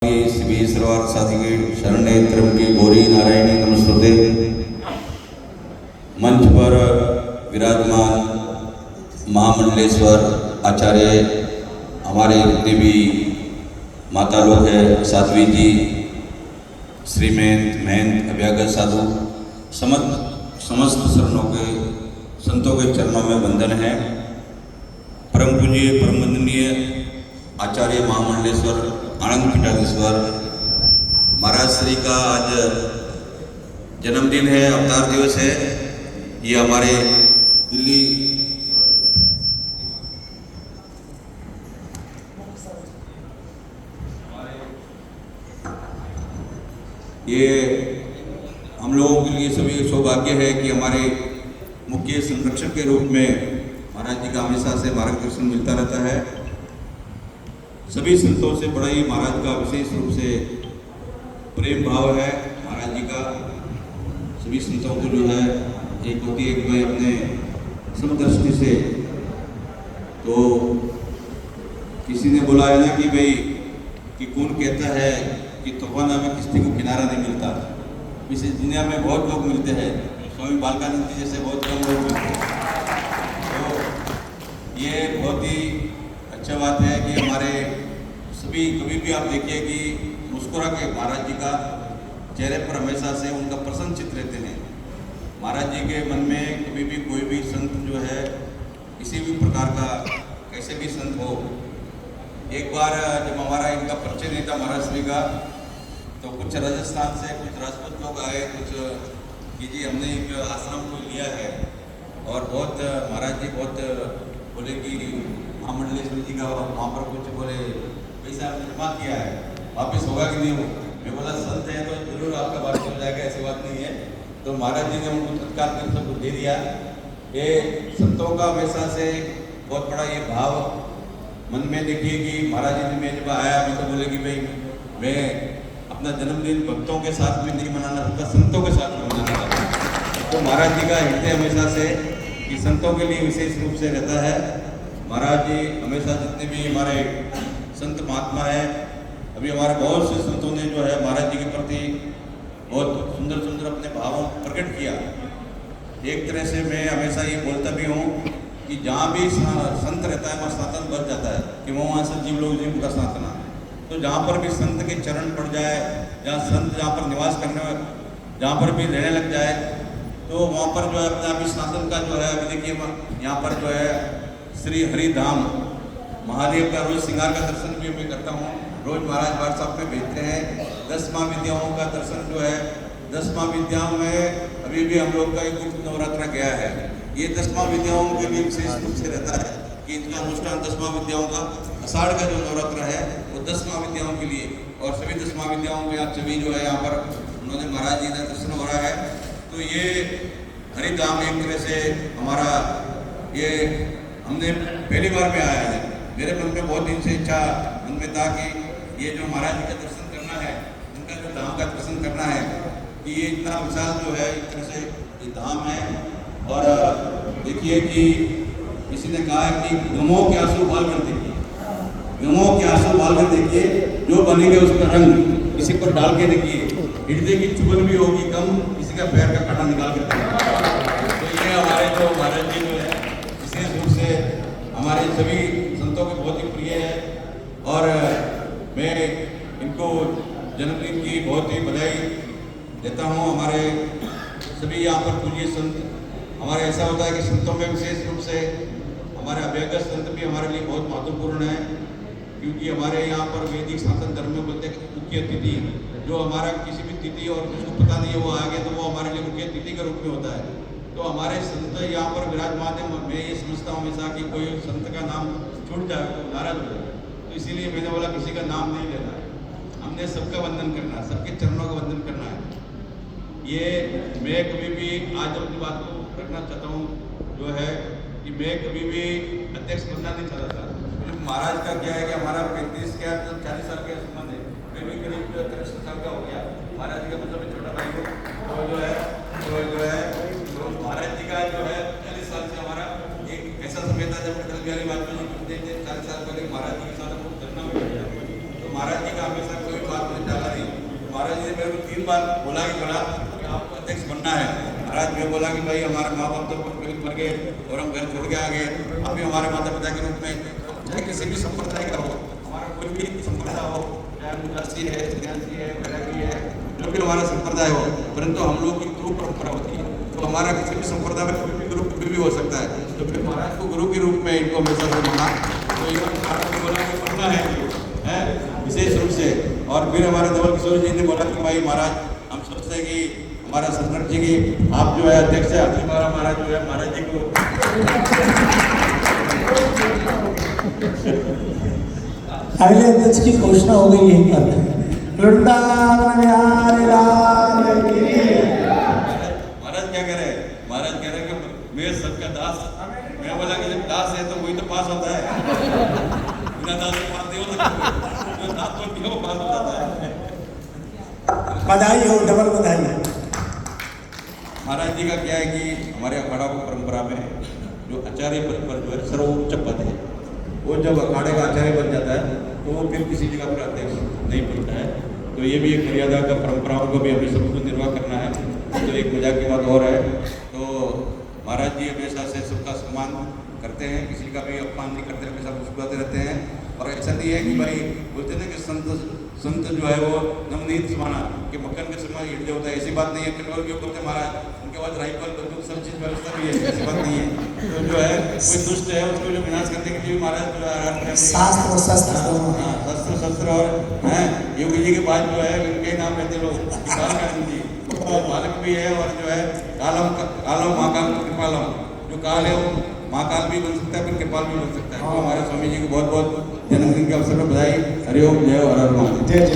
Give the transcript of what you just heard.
शिवी सर्वार्थ साधिके शरण्ये त्र्यंबके गौरी नारायणी नमस्तुते। मंच पर विराजमान महामंडलेश्वर आचार्य, हमारे जितने भी माता लोग हैं, साध्वी जी, श्रीमंत महंत अभ्यागत साधु, समस्त शरणों के संतों के चरणों में वंदन है। परम पूज्य परम वंदनीय आचार्य महामंडलेश्वर आनंद पीठाधीश्वर महाराज श्री का आज जन्मदिन है, अवतार दिवस है। ये हमारे दिल्ली ये हम लोगों के लिए सभी सौभाग्य है कि हमारे मुख्य संरक्षक के रूप में महाराज जी का हमेशा से मार्गदर्शन मिलता रहता है। सभी संतों से बड़ा ही महाराज का विशेष रूप से प्रेम भाव है। महाराज जी का सभी संतों को जो है एक होती है कि मैं अपने समदृष्टि से, तो किसी ने बोला है ना कि भाई कि कौन कहता है कि तूफान में किसी को किनारा नहीं मिलता। इस दुनिया में बहुत लोग मिलते हैं, स्वामी बालकानंद जी जैसे बहुत कम लोग मिलते हैं। तो ये बहुत ही अच्छा बात है कि हमारे सभी, कभी भी आप देखिए कि मुस्कुरा के महाराज जी का चेहरे पर हमेशा से उनका प्रसन्न चित्र रहते हैं। महाराज जी के मन में कभी भी कोई भी संत जो है, किसी भी प्रकार का कैसे भी संत हो, एक बार जब हमारा इनका परिचय नहीं था महाराज श्री का, तो कुछ राजस्थान से कुछ राजपूत लोग आए, कुछ कि जी हमने एक आश्रम को लिया है और बहुत महाराज जी बहुत बोले कि महामंडलेश्वर जी का वहाँ पर कुछ बोले पैसा जमा किया है, वापस होगा कि नहीं हो। मैं बोला संत है तो जरूर आपका बात हो जाएगा, ऐसी बात नहीं है। तो महाराज जी ने उनको तत्काल कर सब दे दिया। ये संतों का हमेशा से बहुत बड़ा ये भाव मन में देखिए कि महाराज जी ने मैं जब आया, मैं तो बोले कि भाई मैं अपना जन्मदिन भक्तों के साथ में नहीं मनाना चाहता, संतों के साथ में मनाना चाहता। तो महाराज जी का हृदय हमेशा से कि संतों के लिए विशेष रूप से रहता है। महाराज जी हमेशा जितने भी हमारे संत महात्मा हैं, अभी हमारे बहुत से संतों ने जो है महाराज जी के प्रति बहुत सुंदर सुंदर अपने भावों प्रकट किया। एक तरह से मैं हमेशा ये बोलता भी हूँ कि जहाँ भी संत रहता है वहाँ सनातन बच जाता है, कि वो वहाँ से जीव लोग जीव का सनातना। तो जहाँ पर भी संत के चरण पड़ जाए, जहाँ संत जहाँ पर निवास करने, जहाँ पर भी रहने लग जाए, तो वहाँ पर जो है अपने आप ही सनातन का जो है, अभी देखिए यहाँ पर जो है श्री हरिधाम महादेव का रोज श्रृंगार का दर्शन भी मैं करता हूँ। रोज महाराज व्हाट्सएप पे भेजते हैं 10 महाविद्याओं का दर्शन जो है। 10 महाविद्याओं में अभी भी हम लोग का एक गुप्त नवरात्र गया है। ये 10 महाविद्याओं के लिए विशेष रूप से रहता है कि इनका अनुष्ठान 10 महाविद्याओं का आषाढ़ का जो नवरात्र है वो 10 महाविद्याओं के लिए, और सभी 10 महाविद्याओं में आप सभी जो है यहाँ पर उन्होंने महाराज जी का दर्शन हो रहा है। तो ये हरिधाम एक तरह से हमारा ये हमने पहली बार में आया है। मेरे मन में बहुत दिन से इच्छा मन में था कि ये जो महाराज जी का दर्शन करना है, उनका जो धाम का दर्शन करना है, कि ये इतना विशाल जो है एक तरह से ये धाम है। और देखिए कि किसी ने कहा है कि गमों के आंसू बाल कर देखिए, गमों के आंसू बाल कर देखिए, जो बनेंगे उसका रंग किसी पर डाल के देखिए, हृदय की चुभन भी होगी कम, किसी का पैर का कांटा निकाल के देखिए। तो ये हमारे जो महाराज जी जो है विशेष रूप से हमारे सभी संतों के बहुत ही प्रिय है। और मैं इनको जन्मदिन की बहुत ही बधाई देता हूँ। हमारे सभी यहाँ पर पूज्य संत, हमारे ऐसा होता है कि संतों में विशेष रूप से हमारे अभ्यागत संत भी हमारे लिए बहुत महत्वपूर्ण है, क्योंकि हमारे यहाँ पर वैदिक सनातन धर्म में बोलते हैं मुख्य तिथि, जो हमारा किसी भी तिथि और जिसको पता नहीं है वो आ गया तो वो हमारे लिए मुख्य तिथि के रूप में होता है। तो हमारे संत यहाँ पर विराजमान है। मैं ये समझता हूँ हमेशा कि कोई संत का नाम छूट जाए तो नाराज हो जाए, तो इसीलिए मैंने बोला किसी का नाम नहीं लेना है, हमने सबका वंदन करना है, सबके चरणों का वंदन करना है। ये मैं कभी भी आज अपनी बात को रखना चाहता हूँ जो है कि मैं कभी भी अध्यक्ष बनना नहीं चाहता था। महाराज का क्या है कि हमारा 35 क्या 40 साल का संबंध है, मैं भी करीब 30 साल का हो गया। महाराज जी का मतलब छोटा भाई हो, तो जो है तो महाराज जी का जो है 40 साल से हमारा एक ऐसा समय था जब अटल बिहारी वाजपेयी जी 40 साल पहले महाराज जी के साथ हम करना हो गया। तो महाराज जी का हमेशा कोई बात तीन बार बोला कि आपको अध्यक्ष बनना है। महाराज मैं बोला कि भाई हमारे माँ बाप तो पहले मर गए और हम घर छोड़ के आ गए, अभी हमारे माता पिता के रूप में चाहे किसी भी संप्रदाय का हो, हमारा कोई भी संप्रदाय हो, चाहे उदासी है, सन्यासी है, वैरागी है, जो भी हमारा संप्रदाय हो, परंतु हम लोग की गुरु परंपरा होती है। तो हमारा किसी भी संप्रदाय में कोई भी गुरु कभी भी हो सकता है। तो फिर महाराज को गुरु के रूप में इनको हमेशा से माना, तो ये महाराज को बोला कि बनना है विशेष रूप से। और फिर हमारे धवल किशोर जी ने बोला कि भाई महाराज हम सोचते हैं कि हमारा संगठन जी की आप जो है अध्यक्ष है, अगली बार महाराज जो है महाराज जी को अगले अध्यक्ष की घोषणा हो गई यहीं पर। वृंदावन बिहारी लाल की। महाराज क्या कह रहे हैं? महाराज कह रहे हैं कि मैं सबका दास। मैं बोला कि जब दास है तो वही तो पास होता है, बिना दास के पास नहीं हो सकता, जो दास होती है वो पास हो जाता है। बधाई हो, डबल बधाई है। महाराज जी का क्या है कि हमारे अखाड़ा की परंपरा में जो आचार्य पद पर जो है सर्वोच्च पद है, वो जब अखाड़े का आचार्य बन जाता है तो वो फिर किसी जगह पर अध्यक्ष नहीं बनता है। तो ये भी एक मर्यादा का परंपराओं को भी हमें सबको निर्वाह करना है। तो एक मजाक की बात और है, तो महाराज जी हमेशा से सबका सम्मान करते हैं, किसी का भी अपमान नहीं करते, हमेशा मुस्कुराते रहते हैं। और ऐसा नहीं है कि भाई बोलते हैं कि संत जो है वो नवनीत समाना कि मक्खन के समय हिट जो होता है, ऐसी बात नहीं है। कटोर के ऊपर महाराज उनके बाद राइफल बंदूक सब चीज व्यवस्था भी है, ऐसी बात नहीं है। तो जो है कोई दुष्ट है उसको जो विनाश करने के लिए महाराज जो है शास्त्र और शस्त्र शस्त्र और हैं योगी जी के बाद जो है उनके नाम रहते लोग काल जी वो बालक भी है, और जो है कालम महाकाल कृपालम, जो काल है वो महाकाल भी बन सकता है, फिर कृपाल भी बन सकता है। तो हमारे स्वामी जी को बहुत बहुत जन्मदिन के अवसर पर बधाई। हरिओम, जय हर हर महादेव।